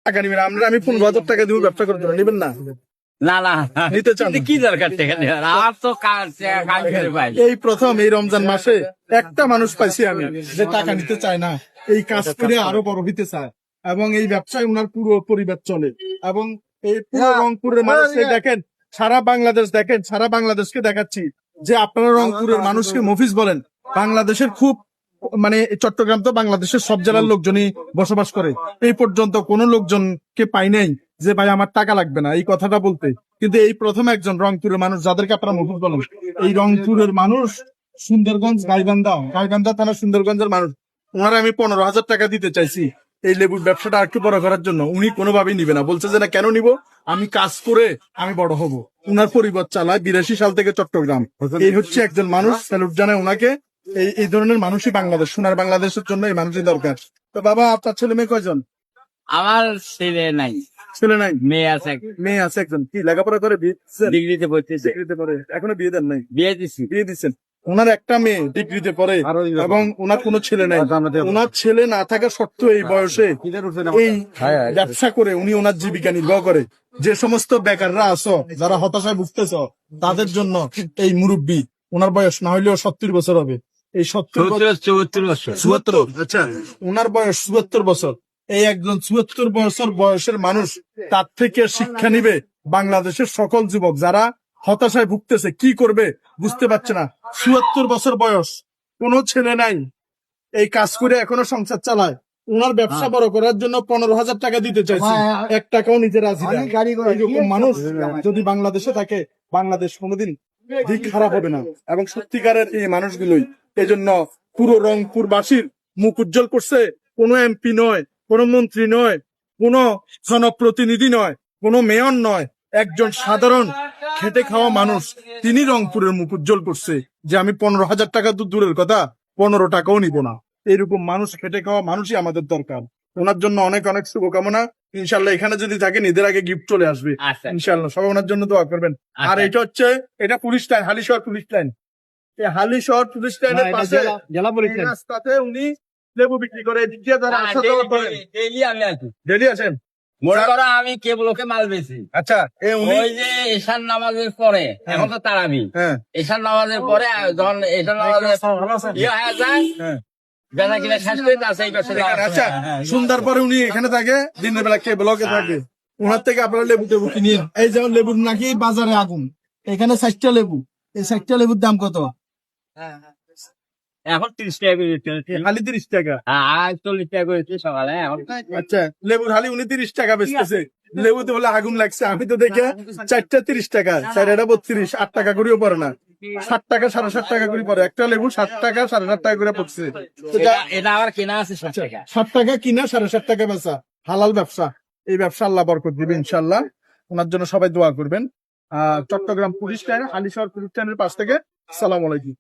টাকা নিবেন আপনারা, আমি 15,000 টাকা দিব ব্যবসা করার জন্য, নিবেন না? না না নিতে চান? কি দরকার টাকা নেওয়ার? আমার তো কাজ করে পাই। এই প্রথম এই রমজান মাসে একটা মানুষ পাইছি আমি যে টাকা নিতে চায় না, এই কাজ করে আরো বড় হইতে চায়, এবং এই ব্যবসায় ওনার পুরো পরিবার চলে। এবং এই পুরো রংপুরের মানুষকে দেখেন, সারা বাংলাদেশ দেখেন, সারা বাংলাদেশকে দেখাচ্ছি যে আপনারা রংপুরের মানুষকে মফিজ বলেন। বাংলাদেশের খুব মানে চট্টগ্রাম তো বাংলাদেশের সব জেলার লোকজনই বসবাস করে, এই পর্যন্ত কোনো লোকজনকে পাই নাই যে ভাই আমার টাকা লাগবে না এই কথাটা বলতে। কিন্তু এই প্রথম একজন রংপুরের মানুষ, যাদেরকে আপনারা মফিজ বলেন, এই রংপুরের মানুষ, সুন্দরগঞ্জ গাইবান্ধা থানা সুন্দরগঞ্জের মানুষ, ওনারা আমি 15,000 টাকা দিতে চাইছি এই লেবুর ব্যবসাটা একটু বড় করার জন্য। উনি কোনোভাবেই নিবে না, বলছে যে না কেন নিব, আমি কাজ করে আমি বড় হব। উনার পরিবার চালায় 82 সাল থেকে চট্টগ্রাম। এই হচ্ছে একজন মানুষ, স্যালুট জানায় ওনাকে। এই ধরনের মানুষই বাংলাদেশ, সোনার বাংলাদেশের জন্য এই মানুষই দরকার। তো বাবা, আপনার ছেলে মেয়ে কয়জন? আমার ছেলে নাই, ছেলে নাই, মেয়ে আছে। মেয়ে আছে একজন। কি লেখাপড়া করে? ডিগ্রিতে পড়তেছে। ডিগ্রিতে পড়ে, এখনো বিয়ে দেন নাই? বিয়ে দিছি। বিয়ে দিচ্ছেন। ওনার একটা মেয়ে ডিগ্রিতে পড়ে এবং ওনার কোনো ছেলে নাই। ওনার ছেলে না থাকা সত্ত্বেও এই বয়সে এই ব্যবসা করে উনি ওনার জীবিকা নির্বাহ করে। যে সমস্ত বেকাররা আছো, যারা হতাশায় ভুগতেছ, তাদের জন্য এই মুরব্বী, ওনার বয়স না হইলেও 70 বছর হবে। এই 74 বছর। 74, আচ্ছা, ওনার বয়স 74 বছর। এই একজন 74 বছর বয়সের মানুষ, তার থেকে শিক্ষা নিবে বাংলাদেশের সকল যুবক যারা হতাশায় ভুগতেছে, কি করবে বুঝতে পারছে না। 74 বছর বয়স, কোনো ছেলে নাই, এই কাজ করে এখনো সংসার চালায়। ওনার ব্যবসা বড় করার জন্য 15,000 টাকা দিতে চাইছি, 1 টাকাও নিতে রাজি না। এরকম মানুষ যদি বাংলাদেশে থাকে, বাংলাদেশ কোনোদিন দিক খারাপ হবে না। এবং সত্যিকারের এই মানুষগুলোই এজন্য পুরো রংপুরবাসীর মুখ উজ্জ্বল করছে। কোনো এমপি নয়, কোনো মন্ত্রী নয়, কোনো জনপ্রতিনিধি নয়, কোনো মেয়র নয়, একজন সাধারণ খেটে খাওয়া মানুষ, তিনি রংপুরের মুখ উজ্জ্বল করছে যে আমি 15,000 টাকা তো দূরের কথা, 15 টাকাও নিব না। এরকম মানুষ, খেটে খাওয়া মানুষই আমাদের দরকার। ওনার জন্য অনেক অনেক শুভকামনা। ইনশাল্লাহ এখানে যদি থাকে ঈদের আগে গিফট চলে আসবে ইনশাল্লাহ। সবাই ওনার জন্য দোয়া করবেন। আর এটা হচ্ছে, এটা police line, Halishahar police line. এই হালিশহর পুলিশ লাইনের পাশে জেলা পুলিশ লাইন। রাস্তাতে উনি লেবু বিক্রি করে। ডেইলি আমি আসি। ডেলি আসেন? মনে করো আমি কেবল ওকে মাল বেশি। আচ্ছা, ওই যে এশার নামাজের পরে, এখন তো তারাবি, এশার নামাজের পরে যখন এশার নামাজের ইয়ে হয়ে যায়, বেলা কিনা শেষ করে আছে এই ব্যবসা। আচ্ছা, সন্ধ্যার পরে উনি এখানে থাকে, দিনের বেলা কে ব্লকে থাকে, ওনার থেকে আপনারা লেবু টেবু কিনিয়ে। এই যেমন লেবুর নাকি বাজারে আগুন, এখানে 60টা লেবু, এই 60টা লেবুর দাম কত? এখন 30 টাকা করে খালি 30 টাকা। 40 টাকা করেছে সকালে এখন। আচ্ছা, লেবুর হালি উনি 30 টাকা বেচতেছে। লেবুতে বলে আগুন লাগছে। আমি তো দেখে 4টা 30 টাকা, 4টা 32, 8 টাকা করেও পড়ে না, 60 টাকা 7.5 টাকা করে পড়ে। একটা লেবু 7 টাকা 7.5 টাকা করে পড়ছে। এটা আবার কেনা আছে 60 টাকা। 7 টাকা কিনা, 7.5 টাকা বেচা, হালাল ব্যবসা। এই ব্যবসা আল্লাহ বরকত দিবে ইনশাল্লাহ। ওনার জন্য সবাই দোয়া করবেন। Chittagong police line, Halishahar police লাইনের পাশ থেকে। আসসালামু আলাইকুম।